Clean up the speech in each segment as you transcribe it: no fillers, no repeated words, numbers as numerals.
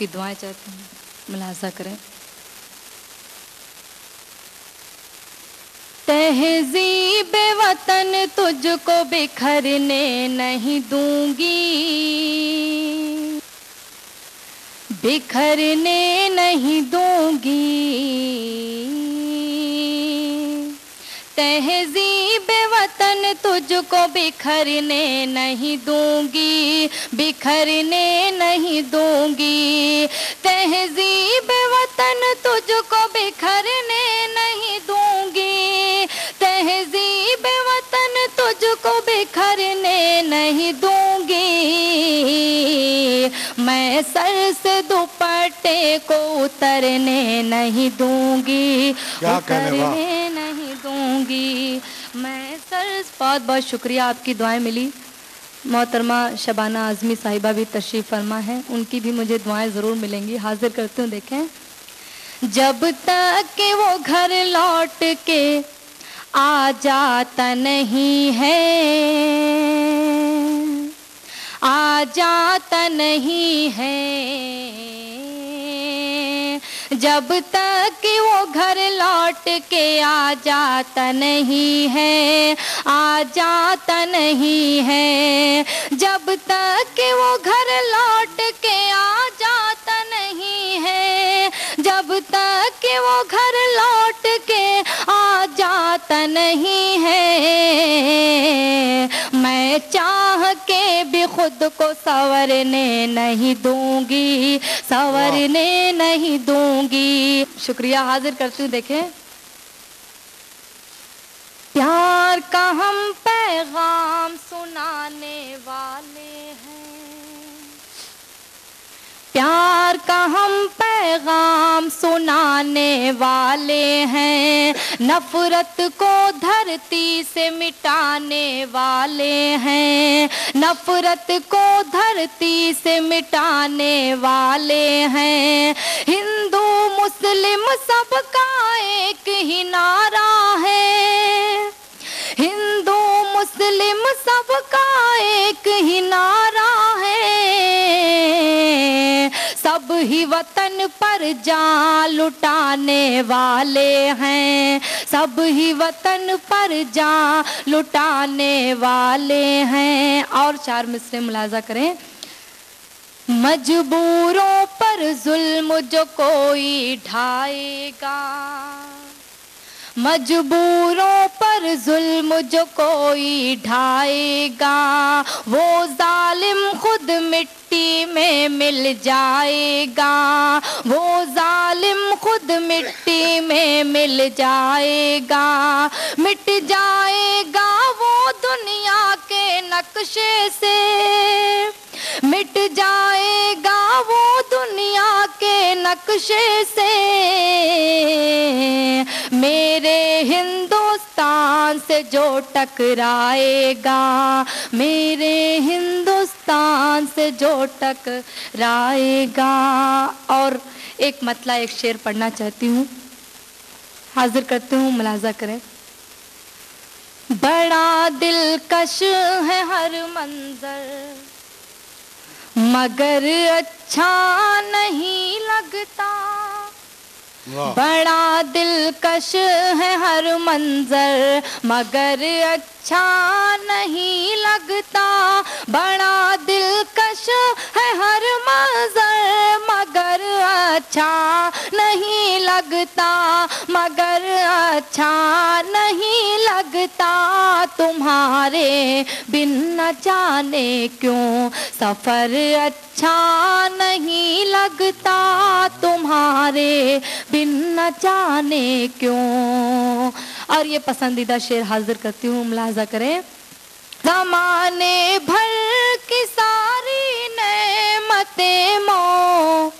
आपकी दुआएं चाहती हूँ, मुलाहजा करें। तहज़ीब वतन तुझको बिखरने नहीं दूंगी, बिखरने नहीं दूंगी। तहज़ीब वतन तुझको बिखरने नहीं दूंगी, बिखरने नहीं दूंगी। तहज़ीब वतन तुझको बिखरने नहीं दूंगी, तहज़ीब वतन तुझको बिखरने नहीं दूंगी। मैं सर से दुपट्टे को उतरने नहीं दूंगी, उतरने नहीं दूंगी मैं सर। बहुत बहुत शुक्रिया, आपकी दुआएं मिली। मोहतरमा शबाना आज़मी साहिबा भी तशरीफ़ फरमा है, उनकी भी मुझे दुआएं ज़रूर मिलेंगी। हाजिर करती हूँ। देखें, जब तक कि वो घर लौट के आ जाता नहीं है, आ जाता नहीं है, जब तक कि वो घर लौट के आ जाता नहीं है, आ जाता नहीं है, जब तक कि वो घर लौट के आ जाता नहीं है, जब तक कि वो घर लौट के आ जाता नहीं है, मैं चाह के भी खुद को संवरने नहीं दूंगी, संवरने नहीं दूंगी। शुक्रिया, हाजिर करती हूँ। देखें, प्यार का हम पैगाम सुनाने वाले हैं, प्यार का हम पैगाम सुनाने वाले हैं, नफरत को धरती से मिटाने वाले हैं, नफरत को धरती से मिटाने वाले हैं। हिंदू मुस्लिम सबका एक ही नारा है, हिंदू मुस्लिम सबका एक ही नारा है, सब ही वतन पर जान लुटाने वाले हैं, सब ही वतन पर जान लुटाने वाले हैं। और चार मिसरे मुलाजा करें। मजबूरों पर जुल्म जो कोई ढाएगा, मजबूरों पर जुल्म जो कोई ढाएगा, वो जालिम खुद मिट्टी में मिल जाएगा, वो जालिम खुद मिट्टी में मिल जाएगा, मिट जाएगा वो दुनिया के नक्शे से, मिट जाएगा वो दुनिया के नक्शे से। मेरे हिंदुस्तान से जो टकराएगा, मेरे हिंदुस्तान से जो टकराएगा। और एक मतला, एक शेर पढ़ना चाहती हूँ, हाजिर करती हूँ, मुलाजा करें। बड़ा दिलकश है हर मंजर, मगर अच्छा नहीं लगता, बड़ा दिलकश है हर मंजर, मगर अच्छा नहीं लगता, बड़ा दिलकश है हर मंजर, मगर अच्छा नहीं लगता, मगर अच्छा नहीं लगता। तुम्हारे बिन न जाने क्यों सफर अच्छा नहीं लगता, तुम्हारे बिन न जाने क्यों। और ये पसंदीदा शेर हाजिर करती हूँ, मुलाहजा करें। ज़माने भर की सारी नेमतें मौजूद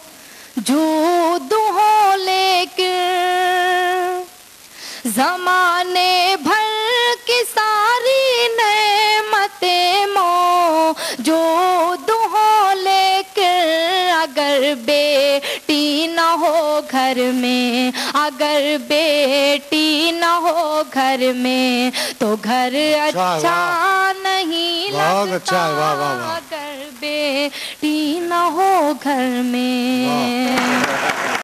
हो, लेकिन ज़माने भर की सारी नेमतें मौजूद हो, लेकिन अगर बेटी न हो घर में, अगर बेटी न हो घर में, तो घर अच्छा नहीं लगता, अगर بیٹی نہ ہو گھر میں